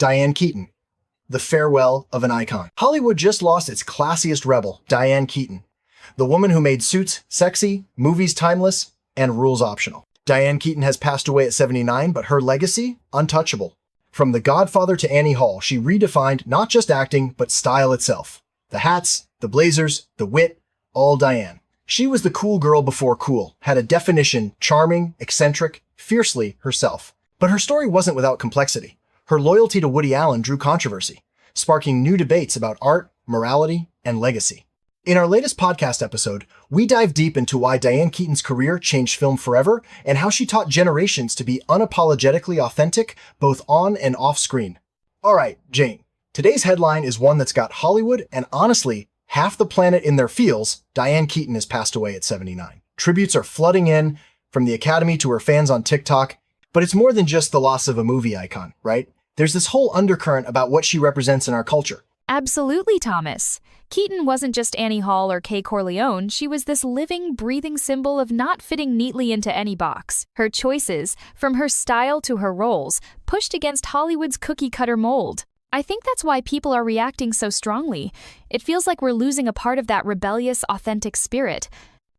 Diane Keaton, the farewell of an icon. Hollywood just lost its classiest rebel, Diane Keaton, the woman who made Suits sexy, movies timeless, and rules optional. Diane Keaton has passed away at 79, but her legacy, untouchable. From The Godfather to Annie Hall, she redefined not just acting, but style itself. The hats, the blazers, the wit, all Diane. She was the cool girl before cool, had a definition, charming, eccentric, fiercely herself. But her story wasn't without complexity. Her loyalty to Woody Allen drew controversy, sparking new debates about art, morality, and legacy. In our latest podcast episode, we dive deep into why Diane Keaton's career changed film forever and how she taught generations to be unapologetically authentic, both on and off screen. All right, Jane, today's headline is one that's got Hollywood and honestly, half the planet in their feels. Diane Keaton has passed away at 79. Tributes are flooding in, from the Academy to her fans on TikTok, but it's more than just the loss of a movie icon, right? There's this whole undercurrent about what she represents in our culture. Absolutely, Thomas. Keaton wasn't just Annie Hall or Kay Corleone, she was this living, breathing symbol of not fitting neatly into any box. Her choices, from her style to her roles, pushed against Hollywood's cookie-cutter mold. I think that's why people are reacting so strongly. It feels like we're losing a part of that rebellious, authentic spirit.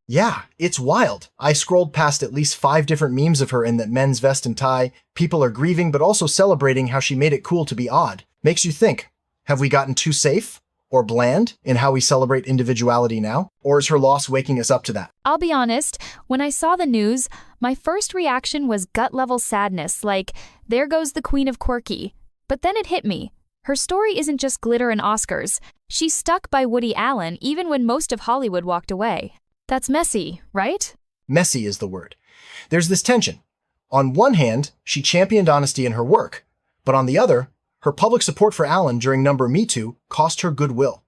Yeah, it's wild. I scrolled past at least 5 different memes of her in that men's vest and tie. People are grieving, but also celebrating how she made it cool to be odd. Makes you think, have we gotten too safe or bland in how we celebrate individuality now? Or is her loss waking us up to that? I'll be honest, when I saw the news, my first reaction was gut-level sadness, like, there goes the queen of quirky. But then it hit me. Her story isn't just glitter and Oscars. She's stuck by Woody Allen even when most of Hollywood walked away. That's messy, right? Messy is the word. There's this tension. On one hand, she championed honesty in her work, but on the other, her public support for Allen during number Me Too cost her goodwill.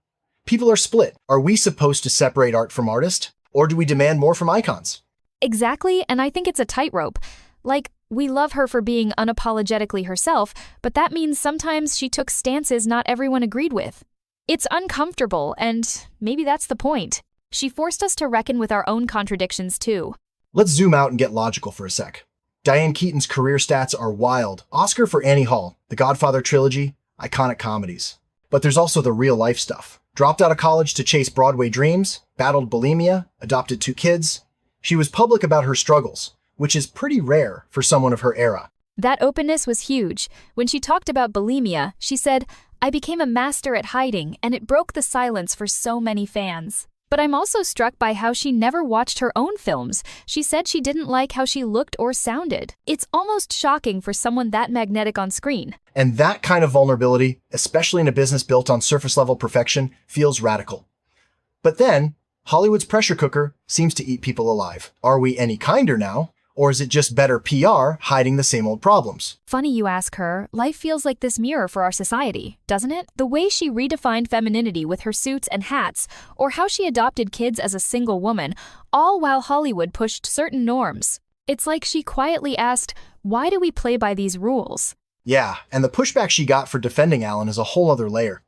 People are split. Are we supposed to separate art from artist, or do we demand more from icons? Exactly, and I think it's a tightrope. Like, we love her for being unapologetically herself, but that means sometimes she took stances not everyone agreed with. It's uncomfortable, and maybe that's the point. She forced us to reckon with our own contradictions, too. Let's zoom out and get logical for a sec. Diane Keaton's career stats are wild. Oscar for Annie Hall, the Godfather trilogy, iconic comedies. But there's also the real-life stuff. Dropped out of college to chase Broadway dreams, battled bulimia, adopted 2 kids. She was public about her struggles, which is pretty rare for someone of her era. That openness was huge. When she talked about bulimia, she said, "I became a master at hiding, and it broke the silence for so many fans." But I'm also struck by how she never watched her own films. She said she didn't like how she looked or sounded. It's almost shocking for someone that magnetic on screen. And that kind of vulnerability, especially in a business built on surface-level perfection, feels radical. But then, Hollywood's pressure cooker seems to eat people alive. Are we any kinder now? Or is it just better PR hiding the same old problems? Funny you ask her. Life feels like this mirror for our society, doesn't it? The way she redefined femininity with her suits and hats, or how she adopted kids as a single woman, all while Hollywood pushed certain norms. It's like she quietly asked, why do we play by these rules? Yeah, and the pushback she got for defending Allen is a whole other layer.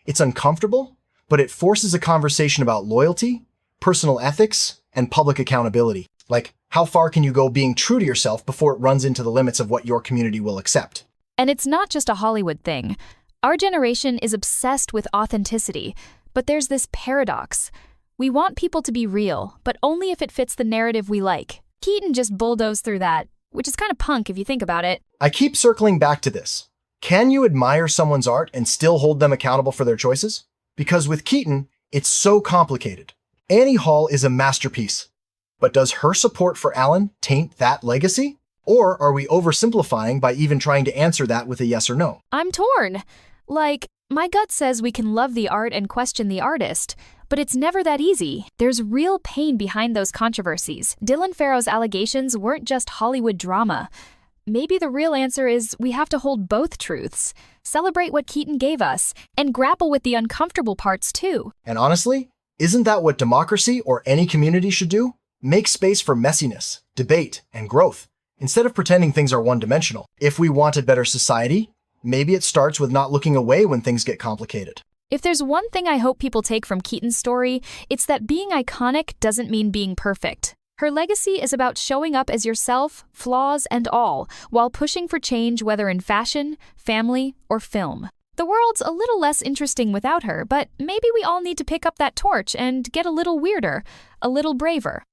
It's uncomfortable, but it forces a conversation about loyalty, personal ethics, and public accountability. Like, how far can you go being true to yourself before it runs into the limits of what your community will accept? And it's not just a Hollywood thing. Our generation is obsessed with authenticity, but there's this paradox. We want people to be real, but only if it fits the narrative we like. Keaton just bulldozed through that, which is kind of punk if you think about it. I keep circling back to this. Can you admire someone's art and still hold them accountable for their choices? Because with Keaton, it's so complicated. Annie Hall is a masterpiece. But does her support for Allen taint that legacy? Or are we oversimplifying by even trying to answer that with a yes or no? I'm torn. Like, my gut says we can love the art and question the artist, but it's never that easy. There's real pain behind those controversies. Dylan Farrow's allegations weren't just Hollywood drama. Maybe the real answer is we have to hold both truths, celebrate what Keaton gave us, and grapple with the uncomfortable parts too. And honestly, isn't that what democracy or any community should do? Make space for messiness, debate, and growth, instead of pretending things are one-dimensional. If we want a better society, maybe it starts with not looking away when things get complicated. If there's one thing I hope people take from Keaton's story, it's that being iconic doesn't mean being perfect. Her legacy is about showing up as yourself, flaws and all, while pushing for change whether in fashion, family, or film. The world's a little less interesting without her, but maybe we all need to pick up that torch and get a little weirder, a little braver.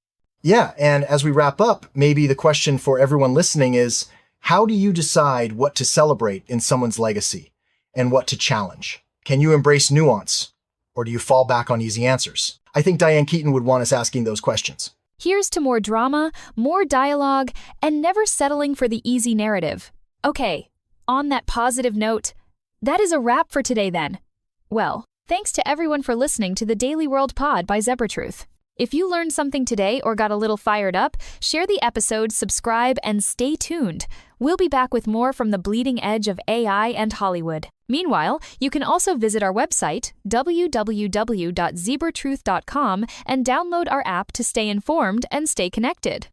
Yeah, and as we wrap up, maybe the question for everyone listening is, how do you decide what to celebrate in someone's legacy and what to challenge? Can you embrace nuance, or do you fall back on easy answers? I think Diane Keaton would want us asking those questions. Here's to more drama, more dialogue, and never settling for the easy narrative. Okay, on that positive note, that is a wrap for today then. Well, thanks to everyone for listening to the Daily World Pod by ZebraTruth. If you learned something today or got a little fired up, share the episode, subscribe, and stay tuned. We'll be back with more from the bleeding edge of AI and Hollywood. Meanwhile, you can also visit our website, www.zebratruth.com, and download our app to stay informed and stay connected.